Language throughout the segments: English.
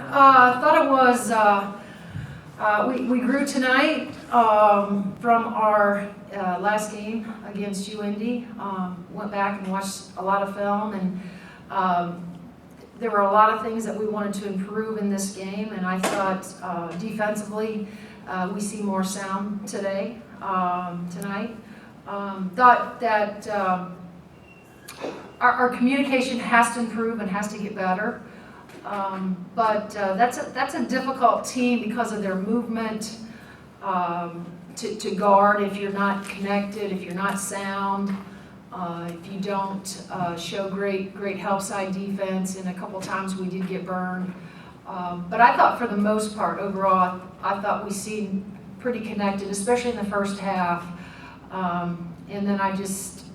thought it was, we grew tonight from our last game against UIndy. Went back and watched a lot of film, and there were a lot of things that we wanted to improve in this game, and I thought defensively we see more sound today, tonight. Thought that our communication has to improve and has to get better. But that's a difficult team because of their movement to guard if you're not connected, if you're not sound, if you don't show great help side defense, and a couple times we did get burned. But I thought for the most part, overall, I thought we seemed pretty connected, especially in the first half. And then I just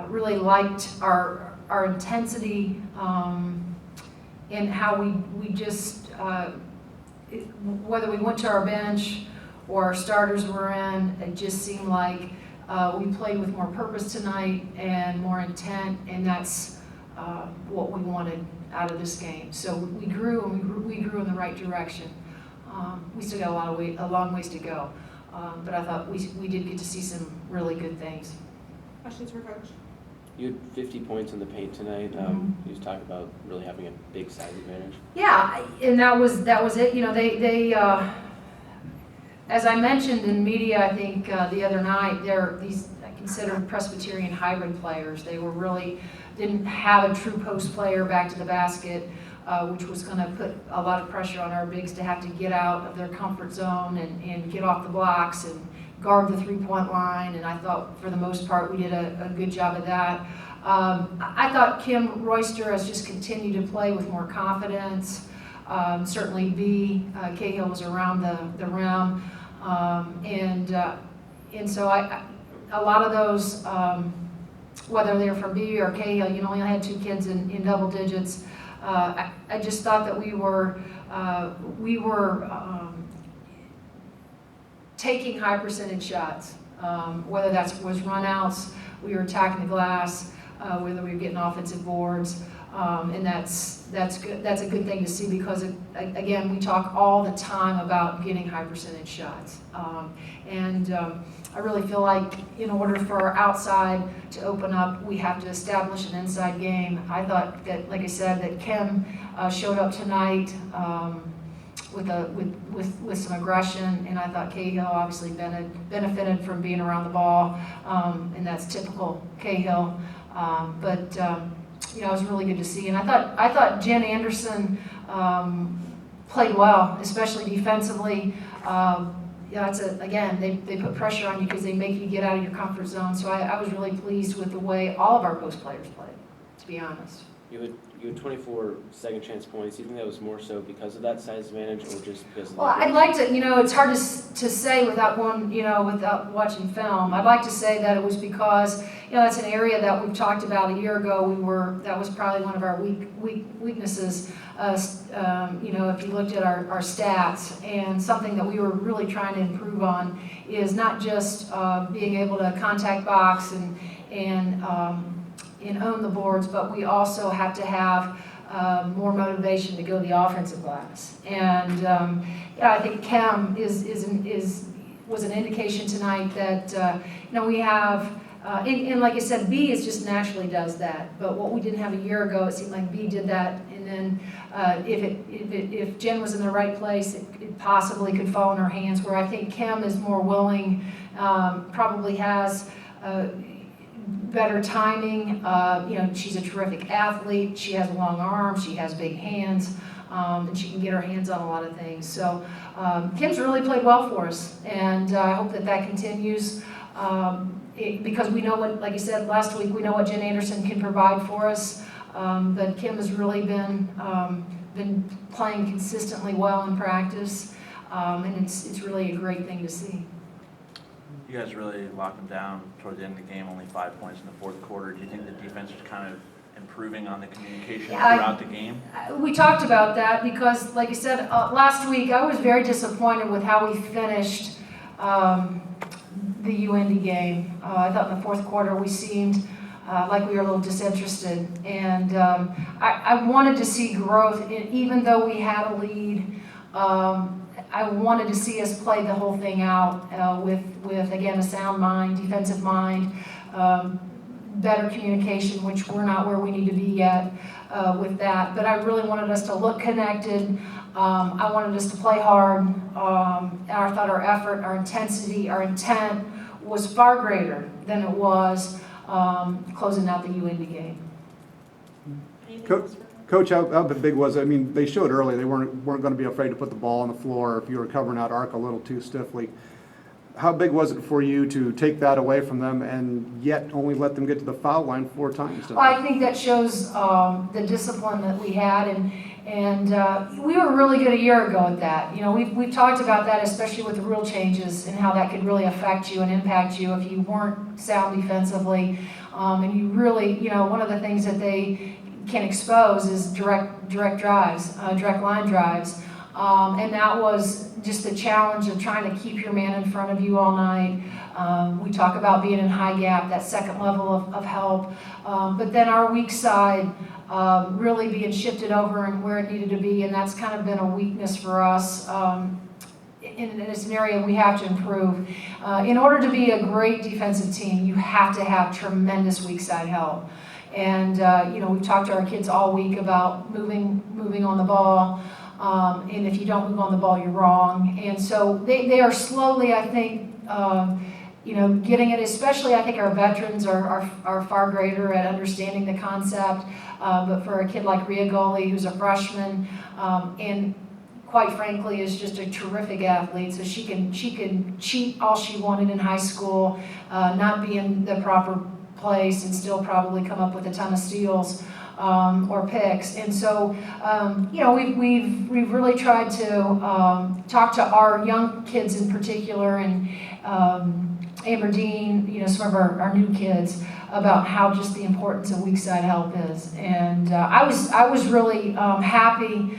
really liked our intensity and how we just, whether we went to our bench or our starters were in, it just seemed like we played with more purpose tonight and more intent, and that's what we wanted out of this game. So we grew, and we grew in the right direction. We still got a long ways to go, but I thought we did get to see some really good things. Questions for Coach? You had 50 points in the paint tonight. You was talking about really having a big size advantage. Yeah, and that was it. You know, they as I mentioned in media, I think the other night, they're these considered Presbyterian hybrid players. They were really didn't have a true post player back to the basket, which was going to put a lot of pressure on our bigs to have to get out of their comfort zone and get off the blocks and guard the three-point line, and I thought for the most part we did a good job of that. I thought Kim Royster has just continued to play with more confidence. Certainly B, Cahill was around the rim, and so a lot of those, whether they're from B or Cahill, you know, only had two kids in double digits. I just thought that we were taking high percentage shots, whether that was runouts, we were attacking the glass, whether we were getting offensive boards, and that's good. That's a good thing to see because again, we talk all the time about getting high percentage shots, and I really feel like in order for our outside to open up, we have to establish an inside game. I thought that, like I said, that Kim showed up tonight. With some aggression, and I thought Cahill obviously benefited from being around the ball, and that's typical Cahill. But you know, it was really good to see, and I thought Jen Anderson played well, especially defensively. Yeah, again, they put pressure on you because they make you get out of your comfort zone. So I was really pleased with the way all of our post players played, to be honest. You had 24 second chance points. Do you think that was more so because of that size advantage or just because of Well, I'd like to, you know, it's hard to say without without watching film. I'd like to say that it was because, you know, that's an area that we've talked about a year ago. That was probably one of our weaknesses. You know, if you looked at our stats, and something that we were really trying to improve on is not just being able to contact box and own the boards, but we also have to have more motivation to go the offensive glass. And yeah, I think Chem was an indication tonight that you know, we have. And like I said, B is just naturally does that. But what we didn't have a year ago, it seemed like B did that. And then if Jen was in the right place, it possibly could fall in her hands. Where I think Kim is more willing, probably has better timing. You know, she's a terrific athlete. She has long arms. She has big hands, and she can get her hands on a lot of things. So Kim's really played well for us, and I hope that continues. Because we know what, like I said last week, we know what Jen Anderson can provide for us. But Kim has really been playing consistently well in practice, and it's really a great thing to see. You guys really locked them down toward the end of the game, only 5 points in the fourth quarter. Do you think the defense is kind of improving on the communication throughout the game? We talked about that because, like I said, last week I was very disappointed with how we finished the UIndy game. I thought in the fourth quarter we seemed like we were a little disinterested. And I wanted to see growth, even though we had a lead. I wanted to see us play the whole thing out with again, a sound mind, defensive mind, better communication, which we're not where we need to be yet with that. But I really wanted us to look connected. I wanted us to play hard. I thought our effort, our intensity, our intent was far greater than it was closing out the UIndy game. Coach, how big was it? I mean, they showed early they weren't going to be afraid to put the ball on the floor if you were covering out arc a little too stiffly. How big was it for you to take that away from them and yet only let them get to the foul line 4 times? Well, I think that shows the discipline that we had, and we were really good a year ago at that. You know, we've talked about that, especially with the rule changes and how that could really affect you and impact you if you weren't sound defensively. And you really, you know, one of the things that they can expose is direct drives, direct line drives. And that was just the challenge of trying to keep your man in front of you all night. We talk about being in high gap, that second level of help. But then our weak side really being shifted over and where it needed to be, and that's kind of been a weakness for us. And it's an area we have to improve. In order to be a great defensive team, you have to have tremendous weak side help. And you know, we've talked to our kids all week about moving on the ball. And if you don't move on the ball, you're wrong. And so they are slowly, I think, you know, getting it. Especially, I think our veterans are far greater at understanding the concept. But for a kid like Riagoli, who's a freshman, and quite frankly is just a terrific athlete, so she can cheat all she wanted in high school, not be in the proper place, and still probably come up with a ton of steals. Or picks. And so, you know, we've really tried to talk to our young kids in particular, and Aberdeen, you know, some of our new kids, about how just the importance of weak side help is. And I was really happy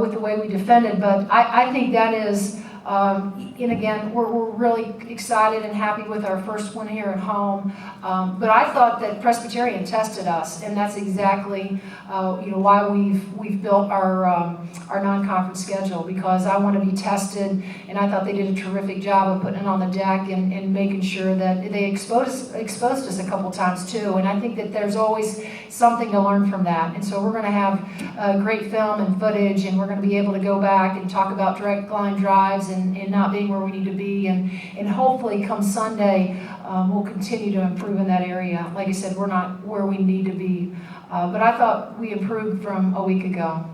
with the way we defended, but I think that is, and again, we're really excited and happy with our first one here at home. But I thought that Presbyterian tested us, and that's exactly you know, why we've built our non-conference schedule, because I want to be tested, and I thought they did a terrific job of putting it on the deck and making sure that they exposed us a couple times too. And I think that there's always something to learn from that. And so we're going to have great film and footage, and we're going to be able to go back and talk about direct line drives and not being where we need to be, and hopefully come Sunday we'll continue to improve in that area. Like I said, we're not where we need to be, but I thought we improved from a week ago.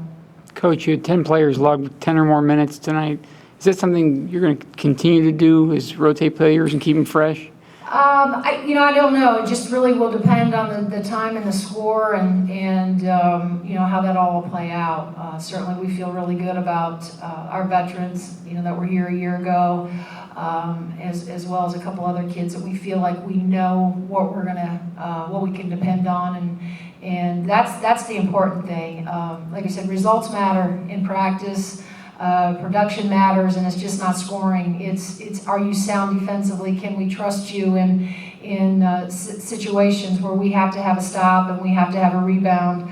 Coach, you had 10 players logged 10 or more minutes tonight. Is that something you're going to continue to do, is rotate players and keep them fresh? You know, I don't know. It just really will depend on the time and the score, and you know, how that all will play out. Certainly we feel really good about our veterans, you know, that were here a year ago, as well as a couple other kids that we feel like we know what what we can depend on, and that's the important thing. Like I said, results matter in practice. Production matters, and it's just not scoring. It's are you sound defensively? Can we trust you in situations where we have to have a stop and we have to have a rebound?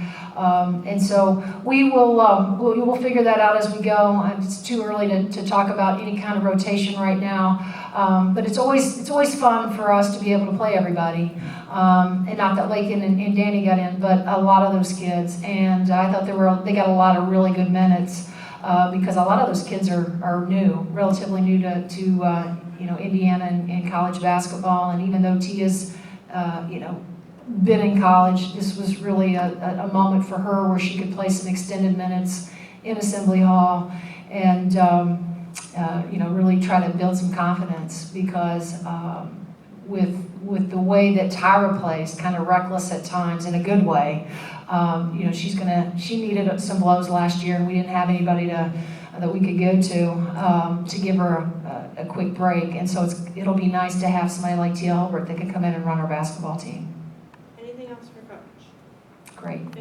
And so we will figure that out as we go. It's too early to talk about any kind of rotation right now, but it's always fun for us to be able to play everybody. And not that Lakin and Danny got in, but a lot of those kids. And I thought they got a lot of really good minutes. Because a lot of those kids are new, relatively new to you know, Indiana and college basketball. And even though Tia's you know, been in college, this was really a moment for her where she could play some extended minutes in Assembly Hall, and you know, really try to build some confidence, because with the way that Tyra plays, kind of reckless at times in a good way. You know, she needed some blows last year, and we didn't have anybody that we could go to give her a quick break. And so it'll be nice to have somebody like Tia Hulbert that can come in and run our basketball team. Anything else for Coach? Great.